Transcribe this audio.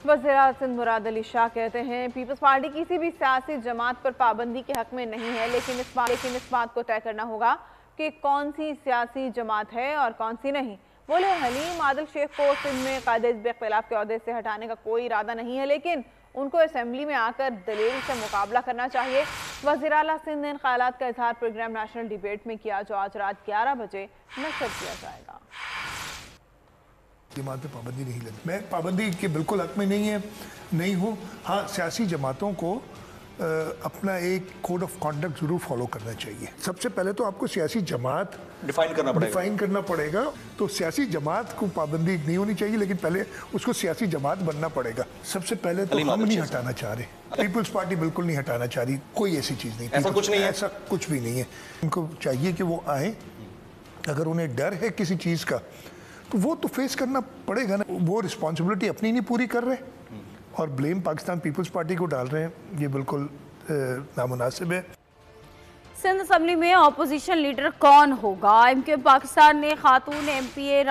वज़ीर सिंध मुराद अली शाह कहते हैं पीपल्स पार्टी किसी भी सियासी जमात पर पाबंदी के हक में नहीं है, लेकिन इस बात को तय करना होगा कि कौन सी सियासी जमात है और कौन सी नहीं। बोले हलीम आदिल शेख को सिंध में कायदे हिज़्ब इख्तिलाफ के ओहदे से हटाने का कोई इरादा नहीं है, लेकिन उनको असेंबली में आकर दलील से मुकाबला करना चाहिए। वज़ीर आला सिंध ने इन ख्यालात का इजहार प्रोग्राम नेशनल डिबेट में किया, जो आज रात 11 बजे नशर किया जाएगा। जमात पे पाबंदी नहीं लगी, मैं पाबंदी के बिल्कुल हक में नहीं हूँ। हाँ, सियासी जमातों को अपना एक कोड ऑफ कॉन्डक्ट जरूर फॉलो करना चाहिए। सबसे पहले तो आपको सियासी जमात डिफाइन करना पड़ेगा। तो सियासी जमात को पाबंदी नहीं होनी चाहिए, लेकिन पहले उसको सियासी जमात बनना पड़ेगा। सबसे पहले तो हम नहीं हटाना चाह रहे, पीपल्स पार्टी बिल्कुल नहीं हटाना चाह रही, कोई ऐसी चीज़ नहीं, ऐसा कुछ भी नहीं है। उनको चाहिए कि वो आए, अगर उन्हें डर है किसी चीज़ का तो वो तो फेस करना पड़ेगा ना। वो रिस्पॉन्सिबिलिटी अपनी नहीं पूरी कर रहे और ब्लेम पाकिस्तान पीपल्स पार्टी को डाल रहे हैं, ये बिल्कुल नामुनासिब है। सिंध असेंबली में अपोजिशन लीडर कौन होगा? एमक्यू पाकिस्तान ने खातून एमपीए